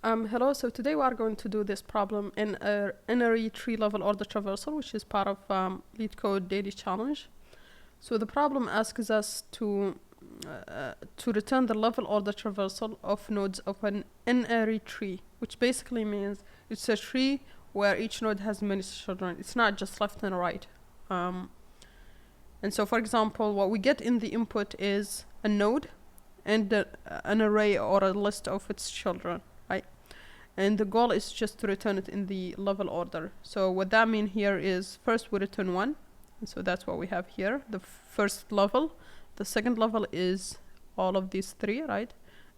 Hello, so today we are going to do this problem in a N-ary tree level order traversal, which is part of Leetcode daily challenge. So the problem asks us to return the level order traversal of nodes of an N-ary tree, which basically means it's a tree where each node has many children. It's not just left and right. And so, for example, what we get in the input is a node and an array or a list of its children, right? And the goal is just to return it in the level order. So what that means here is first we return 1. And so that's what we have here, the first level. The second level is all of these 3, right?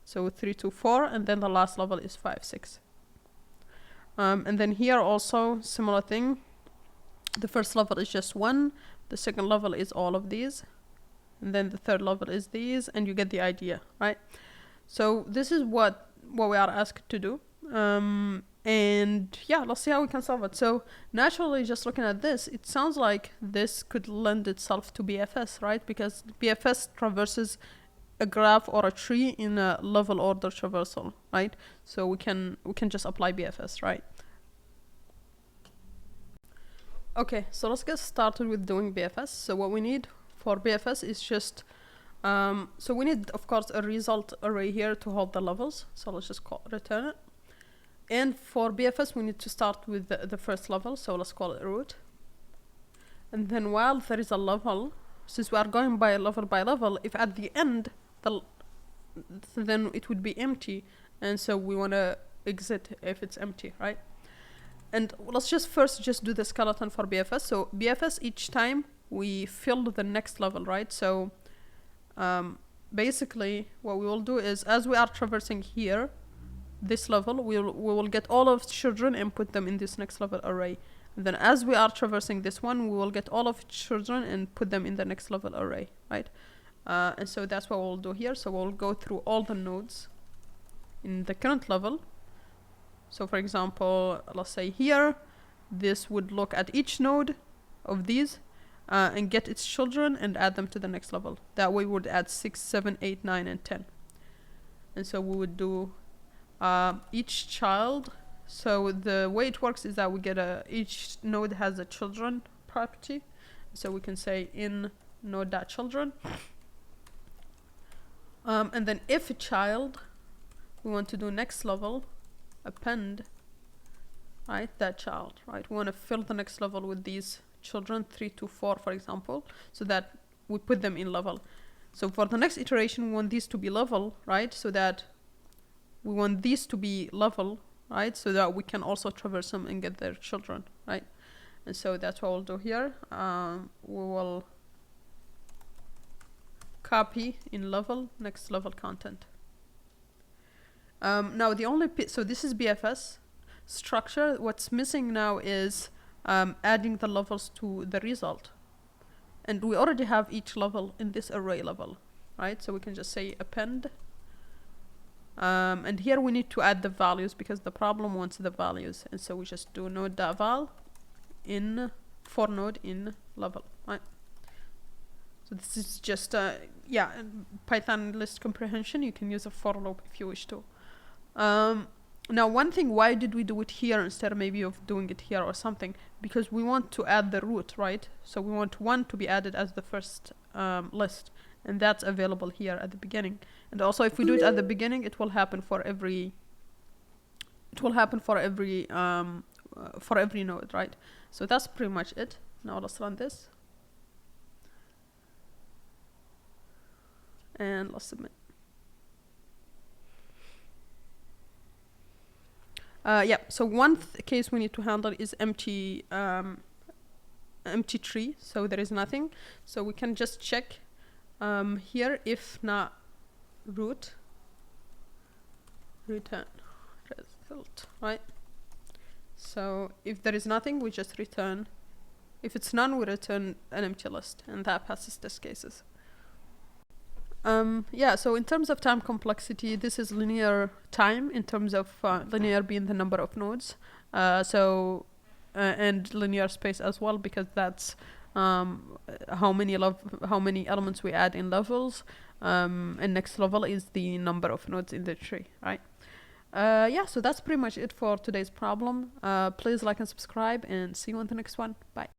So 3 to 4, and then the last level is 5, 6. And then here also, similar thing. The first level is just 1. The second level is all of these. And then the third level is these, and you get the idea, right? So this is what we are asked to do. And yeah, let's see how we can solve it. So naturally, just looking at this, it sounds like this could lend itself to BFS, right? Because BFS traverses a graph or a tree in a level order traversal, right? So we can just apply BFS, right? Okay, so let's get started with doing BFS. So what we need for BFS is just so we need, of course, a result array here to hold the levels. So let's just return it. And for BFS, we need to start with the first level. So let's call it root. And then while there is a level, since we are going by level, if at the end, then it would be empty. And so we want to exit if it's empty, right? And let's just first do the skeleton for BFS. So BFS, each time we fill the next level, right? So basically what we will do is, as we are traversing here, this level, we will get all of children and put them in this next level array. And then as we are traversing this one, we will get all of children and put them in the next level array, right? And so that's what we'll do here. So we'll go through all the nodes in the current level. So for example, let's say here, this would look at each node of these and get its children and add them to the next level. That way we would add 6, 7, 8, 9, and 10. And so we would do each child. So the way it works is that we get each node has a children property. So we can say in node.children. And then if a child, we want to do next level, append, right, that child, right? We want to fill the next level with these children, 3 to 4, for example, so that we put them in level. So for the next iteration, we want these to be level, right? So that we want these to be level, right? So that we can also traverse them and get their children, right? And so that's what we'll do here. We will copy in level, next level content. Now the only, so this is BFS structure. What's missing now is adding the levels to the result. And we already have each level in this array level, right? So we can just say append. And here we need to add the values because the problem wants the values. And so we just do node.val in for node in level, right? So this is just, yeah, Python list comprehension. You can use a for loop if you wish to. Now, one thing, why did we do it here instead of maybe of doing it here or something? Because we want to add the root, right? So we want 1 to be added as the first list. And that's available here at the beginning. And also, if we do it at the beginning, it will happen for every. It will happen for every node, right? So that's pretty much it. Now let's run this, and let's submit. Yeah. So one case we need to handle is empty tree. So there is nothing. So we can just check. Here, if not root, return result, right? So if there is nothing, we just return. If it's none, we return an empty list, and that passes test cases. Yeah, so in terms of time complexity, this is linear time in terms of linear being the number of nodes. And linear space as well, because that's how many elements we add in levels, and next level is the number of nodes in the tree, right? Yeah, so that's pretty much it for today's problem. Please like and subscribe, and see you on the next one. Bye.